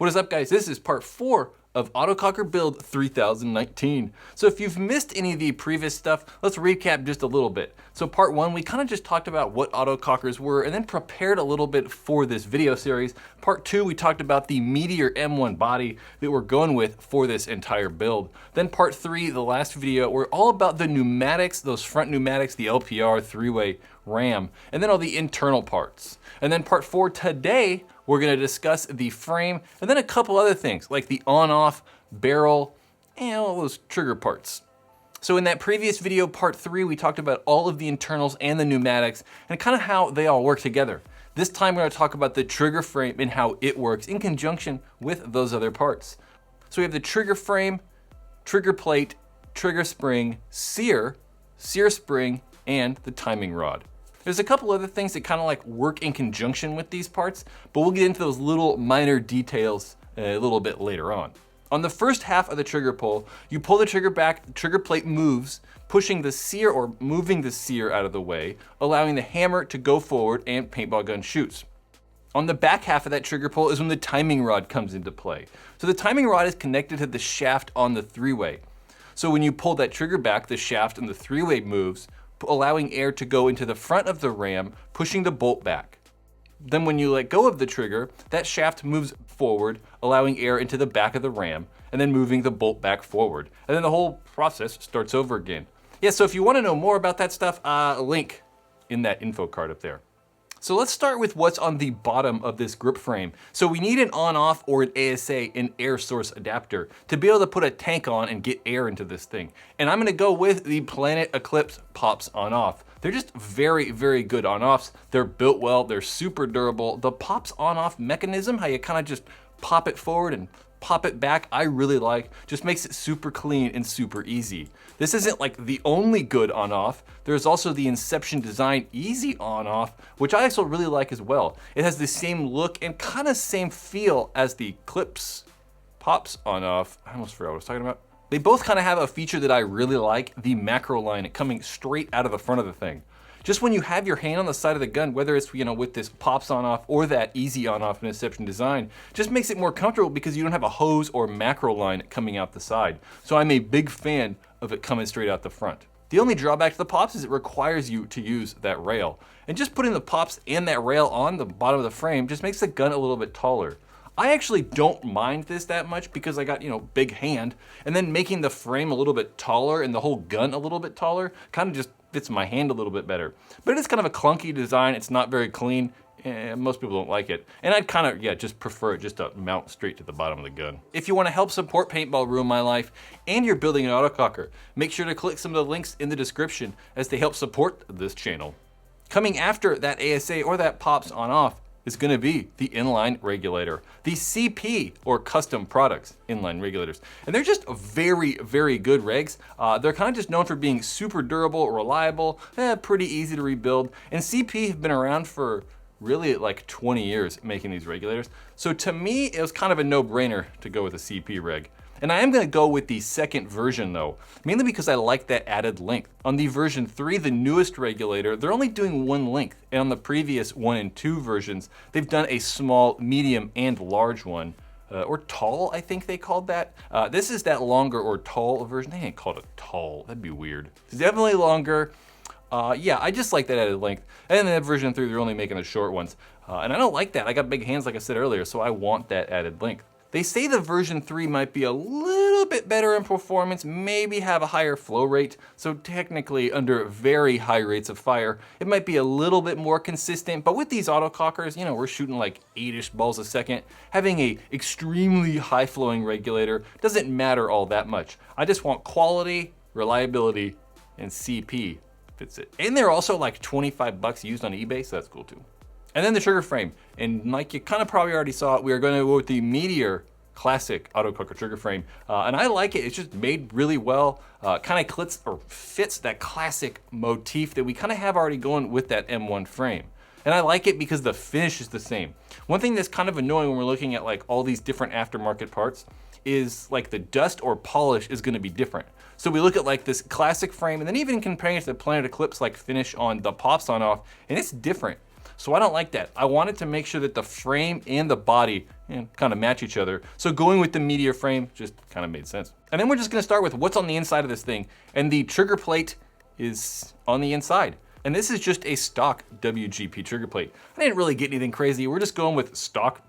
What is up, guys? This is part 4 of Autococker Build 3019. So if you've missed any of the previous stuff, let's recap just a little bit. So part 1, we kind of just talked about what autocockers were and then prepared a little bit for this video series. Part 2, we talked about the Meteor M1 body that we're going with for this entire build. Then part 3, the last video, we're all about the pneumatics, those front pneumatics, the LPR 3-way ram, and then all the internal parts. And then part 4 today, we're gonna discuss the frame and then a couple other things like the on-off, barrel, and all those trigger parts. So in that previous video, part 3, we talked about all of the internals and the pneumatics and kind of how they all work together. This time we're gonna talk about the trigger frame and how it works in conjunction with those other parts. So we have the trigger frame, trigger plate, trigger spring, sear spring, and the timing rod. There's a couple other things that kind of like work in conjunction with these parts, but we'll get into those little minor details a little bit later on. On the first half of the trigger pull, you pull the trigger back, the trigger plate moves, pushing the sear or moving the sear out of the way, allowing the hammer to go forward and paintball gun shoots. On the back half of that trigger pull is when the timing rod comes into play. So the timing rod is connected to the shaft on the 3-way. So when you pull that trigger back, the shaft on the 3-way moves, allowing air to go into the front of the ram, pushing the bolt back. Then when you let go of the trigger, that shaft moves forward, allowing air into the back of the ram, and then moving the bolt back forward. And then the whole process starts over again. Yeah, so if you want to know more about that stuff, link in that info card up there. So let's start with what's on the bottom of this grip frame. So we need an on-off or an ASA, an air source adapter, to be able to put a tank on and get air into this thing. And I'm gonna go with the Planet Eclipse pops on-off. They're just very, very good on-offs. They're built well, they're super durable. The pops on-off mechanism, how you kind of just pop it forward and pop it back, I really like. Just makes it super clean and super easy. This isn't like the only good on-off. There's also the Inception design easy on-off, which I also really like as well. It has the same look and kind of same feel as the Eclipse pops on-off. I almost forgot what I was talking about. They both kind of have a feature that I really like, the macro line coming straight out of the front of the thing. Just when you have your hand on the side of the gun, whether it's with this pops on off or that easy on off in Inception design, just makes it more comfortable because you don't have a hose or macro line coming out the side. So I'm a big fan of it coming straight out the front. The only drawback to the pops is it requires you to use that rail. And just putting the pops and that rail on the bottom of the frame just makes the gun a little bit taller. I actually don't mind this that much because I got, big hand, and then making the frame a little bit taller and the whole gun a little bit taller kind of just fits my hand a little bit better. But it's kind of a clunky design, it's not very clean, and most people don't like it. And I'd kind of, just prefer it just to mount straight to the bottom of the gun. If you want to help support Paintball Ruin My Life and you're building an autococker, make sure to click some of the links in the description as they help support this channel. Coming after that ASA or that pops on off is gonna be the Inline regulator, the CP or custom products inline regulators. And they're just very, very good regs. They're kind of just known for being super durable, reliable, pretty easy to rebuild. And CP have been around for really like 20 years making these regulators. So to me, it was kind of a no-brainer to go with a CP reg. And I am gonna go with the second version though, mainly because I like that added length. On the version 3, the newest regulator, they're only doing one length. And on the previous 1 and 2 versions, they've done a small, medium, and large one. Or tall, I think they called that. This is that longer or tall version. They ain't called it tall, that'd be weird. It's definitely longer. Yeah, I just like that added length. And then version 3, they're only making the short ones. And I don't like that. I got big hands like I said earlier, so I want that added length. They say the version 3 might be a little bit better in performance, maybe have a higher flow rate, so technically under very high rates of fire, it might be a little bit more consistent, but with these autocockers, we're shooting like 8-ish balls a second. Having a extremely high flowing regulator doesn't matter all that much. I just want quality, reliability, and CP fits it. And they're also like 25 bucks used on eBay, so that's cool too. And then the trigger frame, and like you kind of probably already saw it, we are going to go with the Meteor classic autococker trigger frame, and I like it. It's just made really well, kind of fits that classic motif that we kind of have already going with that M1 frame. And I like it because the finish is the same. One thing that's kind of annoying when we're looking at like all these different aftermarket parts is like the dust or polish is going to be different. So we look at like this classic frame, and then even comparing it to the Planet Eclipse like finish on the pops on off, and it's different. So I don't like that. I wanted to make sure that the frame and the body kind of match each other. So going with the Meteor frame just kind of made sense. And then we're just gonna start with what's on the inside of this thing. And the trigger plate is on the inside. And this is just a stock WGP trigger plate. I didn't really get anything crazy. We're just going with stock,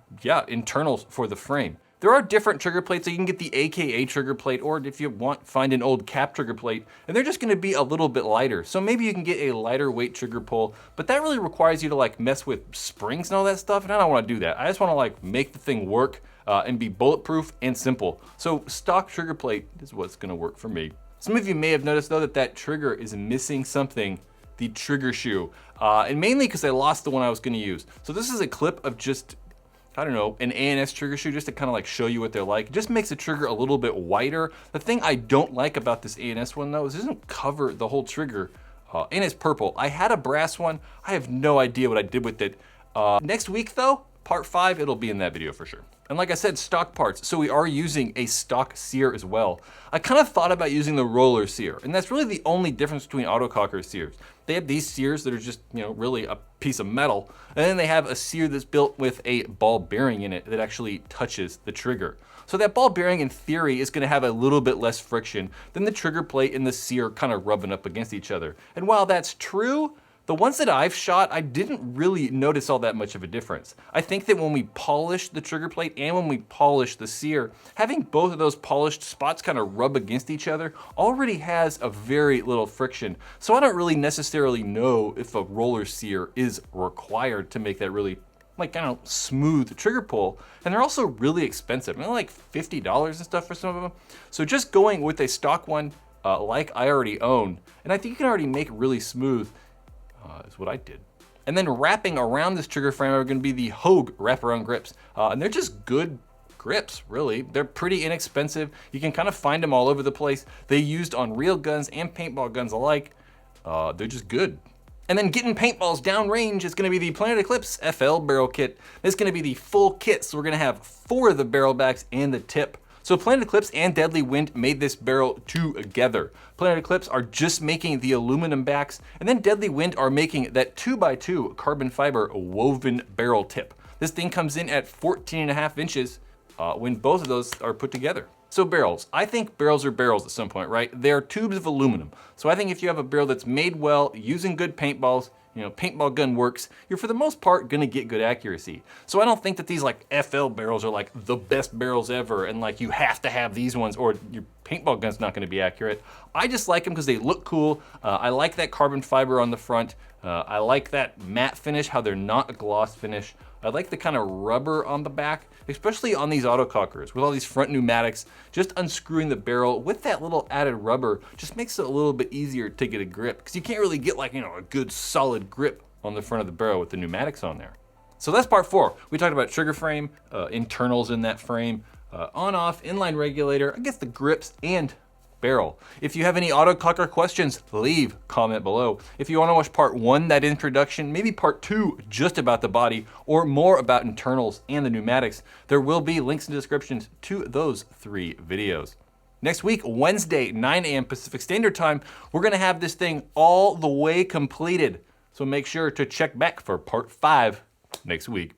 internals for the frame. There are different trigger plates, so you can get the AKA trigger plate, or if you want, find an old cap trigger plate, and they're just gonna be a little bit lighter. So maybe you can get a lighter weight trigger pull, but that really requires you to like mess with springs and all that stuff, and I don't wanna do that. I just wanna like make the thing work and be bulletproof and simple. So stock trigger plate is what's gonna work for me. Some of you may have noticed though that that trigger is missing something, the trigger shoe, and mainly because I lost the one I was gonna use. So this is a clip of just, I don't know, an ANS trigger shoe just to kind of like show you what they're like. It just makes the trigger a little bit wider. The thing I don't like about this ANS one though is it doesn't cover the whole trigger, and it's purple. I had a brass one. I have no idea what I did with it. Next week though, part 5, it'll be in that video for sure. And like I said, stock parts, so we are using a stock sear as well. I kind of thought about using the roller sear, and that's really the only difference between Autococker sears. They have these sears that are just, really a piece of metal, and then they have a sear that's built with a ball bearing in it that actually touches the trigger. So that ball bearing in theory is gonna have a little bit less friction than the trigger plate and the sear kind of rubbing up against each other. And while that's true, the ones that I've shot, I didn't really notice all that much of a difference. I think that when we polish the trigger plate and when we polish the sear, having both of those polished spots kind of rub against each other already has a very little friction. So I don't really necessarily know if a roller sear is required to make that really smooth trigger pull. And they're also really expensive. They're like $50 and stuff for some of them. So just going with a stock one like I already own, and I think you can already make really smooth, is what I did. And then wrapping around this trigger frame are gonna be the Hogue wraparound grips. And they're just good grips, really. They're pretty inexpensive. You can kind of find them all over the place. They used on real guns and paintball guns alike. They're just good. And then getting paintballs downrange is gonna be the Planet Eclipse FL barrel kit. This is gonna be the full kit, so we're gonna have 4 of the barrel backs and the tip. So Planet Eclipse and Deadly Wind made this barrel together. Planet Eclipse are just making the aluminum backs, and then Deadly Wind are making that 2x2 carbon fiber woven barrel tip. This thing comes in at 14.5 inches when both of those are put together. So barrels, I think barrels are barrels at some point, right? They're tubes of aluminum. So I think if you have a barrel that's made well, using good paintballs, paintball gun works, you're for the most part gonna get good accuracy. So I don't think that these like FL barrels are like the best barrels ever and like you have to have these ones or your paintball gun's not gonna be accurate. I just like them because they look cool. I like that carbon fiber on the front. I like that matte finish, how they're not a gloss finish. I like the kind of rubber on the back, especially on these Autocockers with all these front pneumatics. Just unscrewing the barrel with that little added rubber just makes it a little bit easier to get a grip because you can't really get like, a good solid grip on the front of the barrel with the pneumatics on there. So that's part 4. We talked about trigger frame, internals in that frame, on-off, inline regulator, I guess the grips and barrel. If you have any Autococker questions, leave comment below. If you want to watch part 1, that introduction, maybe part 2, just about the body, or more about internals and the pneumatics, there will be links in the descriptions to those 3 videos. Next week, Wednesday, 9 a.m. Pacific Standard Time, we're gonna have this thing all the way completed. So make sure to check back for part 5 next week.